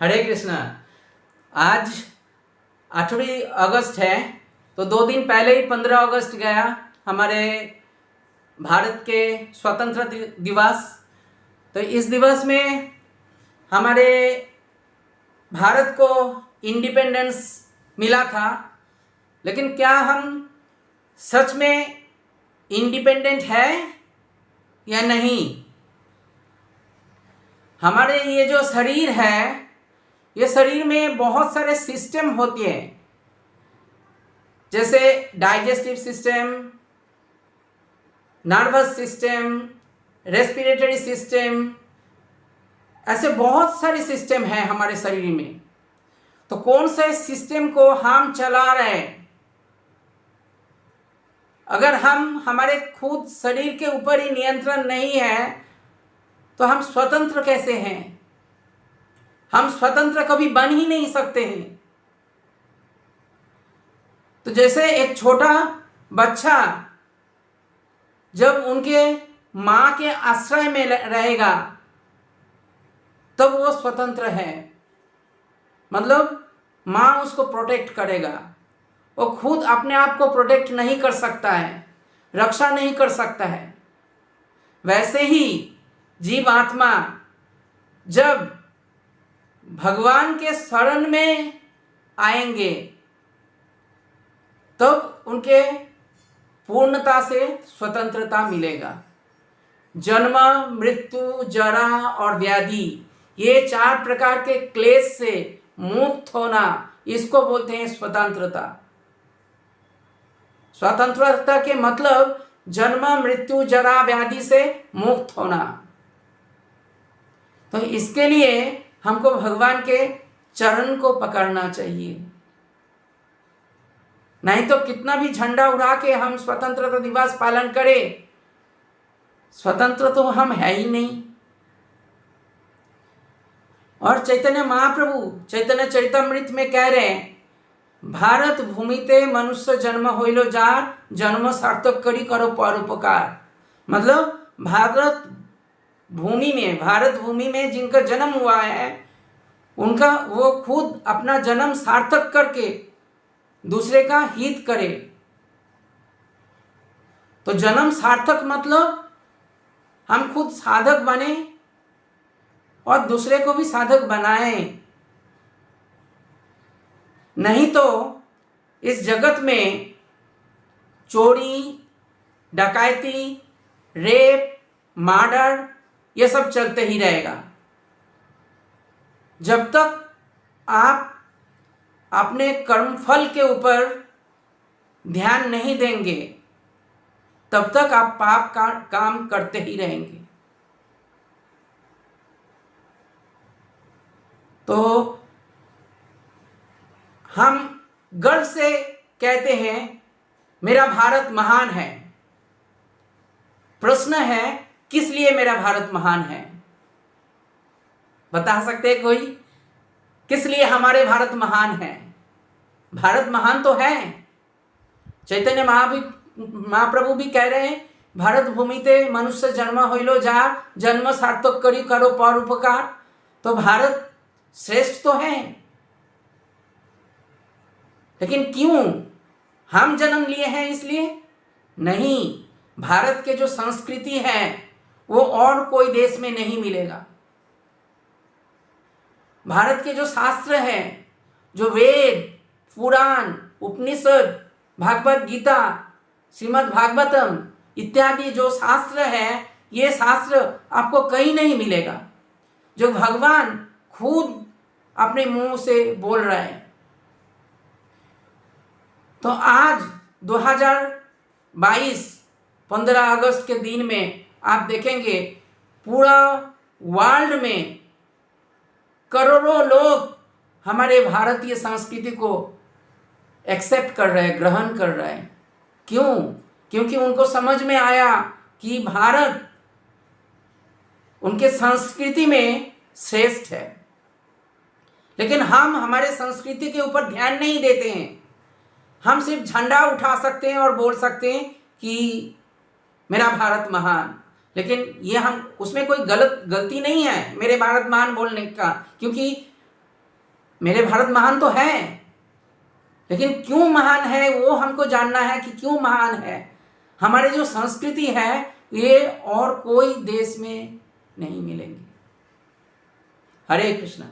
हरे कृष्णा। आज 8वीं अगस्त है, तो 2 दिन पहले ही 15 अगस्त गया, हमारे भारत के स्वतंत्र दिवस। तो इस दिवस में हमारे भारत को इंडिपेंडेंस मिला था, लेकिन क्या हम सच में इंडिपेंडेंट है या नहीं? हमारे ये जो शरीर है, ये शरीर में बहुत सारे सिस्टम होते हैं, जैसे digestive system, nervous system, respiratory system, ऐसे बहुत सारे सिस्टम हैं हमारे शरीर में। तो कौन से सिस्टम को हम चला रहे हैं? अगर हम हमारे खुद शरीर के ऊपर ही नियंत्रण नहीं है, तो हम स्वतंत्र कैसे हैं? हम स्वतंत्र कभी बन ही नहीं सकते हैं। तो जैसे एक छोटा बच्चा जब उनके मां के आश्रय में रहेगा, तब वो स्वतंत्र है। मतलब मां उसको प्रोटेक्ट करेगा। वो खुद अपने आप को प्रोटेक्ट नहीं कर सकता है, रक्षा नहीं कर सकता है। वैसे ही जीव आत्मा जब भगवान के शरण में आएंगे, तब उनके पूर्णता से स्वतंत्रता मिलेगा। जन्म, मृत्यु, जरा और व्याधि, ये 4 प्रकार के क्लेश से मुक्त होना, इसको बोलते हैं स्वतंत्रता। स्वतंत्रता के मतलब जन्म, मृत्यु, जरा, व्याधि से मुक्त होना। तो इसके लिए हमको भगवान के चरण को पकड़ना चाहिए। नहीं तो कितना भी झंडा उड़ा के हम स्वतंत्रता दिवस पालन करें, स्वतंत्र तो हम है ही नहीं। और चैतन्य महाप्रभु चैतन्य चरितमृत में कह रहे हैं, भारत भूमिते मनुष्य जन्म होइलो जार, जन्म सार्थक करी करो परोपकार। मतलब भारत भूमि में जिनका जन्म हुआ है, उनका वो खुद अपना जन्म सार्थक करके दूसरे का हित करे। तो जन्म सार्थक मतलब हम खुद साधक बने और दूसरे को भी साधक बनाएं। नहीं तो इस जगत में चोरी, डकैती, रेप, मर्डर, ये सब चलते ही रहेगा। जब तक आप अपने कर्मफल के ऊपर ध्यान नहीं देंगे, तब तक आप पाप का काम करते ही रहेंगे। तो हम गर्व से कहते हैं, मेरा भारत महान है। प्रश्न है, किस लिए मेरा भारत महान है? बता सकते हैं कोई? किस लिए हमारे भारत महान है? भारत महान तो है। चैतन्य महाप्रभु भी कह रहे हैं, भारत भूमिते मनुष्य जन्म होइलो जार, जन्म सार्थक करी करो परोपकार। तो भारत श्रेष्ठ तो है, लेकिन क्यों? हम जन्म लिए हैं इसलिए नहीं। भारत के जो संस्कृति है, वो और कोई देश में नहीं मिलेगा। भारत के जो शास्त्र हैं, जो वेद, पुराण, उपनिषद, भागवत गीता, श्रीमद् भागवतम इत्यादि जो शास्त्र हैं, ये शास्त्र आपको कहीं नहीं मिलेगा, जो भगवान खुद अपने मुंह से बोल रहे हैं। तो आज 2022 15 अगस्त के दिन में आप देखेंगे, पूरा वर्ल्ड में करोड़ों लोग हमारे भारतीय संस्कृति को एक्सेप्ट कर रहे हैं, ग्रहण कर रहे हैं। क्यों? क्योंकि उनको समझ में आया कि भारत उनके संस्कृति में श्रेष्ठ है। लेकिन हम हमारे संस्कृति के ऊपर ध्यान नहीं देते हैं। हम सिर्फ झंडा उठा सकते हैं और बोल सकते हैं कि मेरा भारत महान, लेकिन ये हम उसमें कोई गलती नहीं है मेरे भारत महान बोलने का, क्योंकि मेरे भारत महान तो है, लेकिन क्यों महान है वो हमको जानना है कि क्यों महान है। हमारे जो संस्कृति है ये और कोई देश में नहीं मिलेंगी। हरे कृष्णा।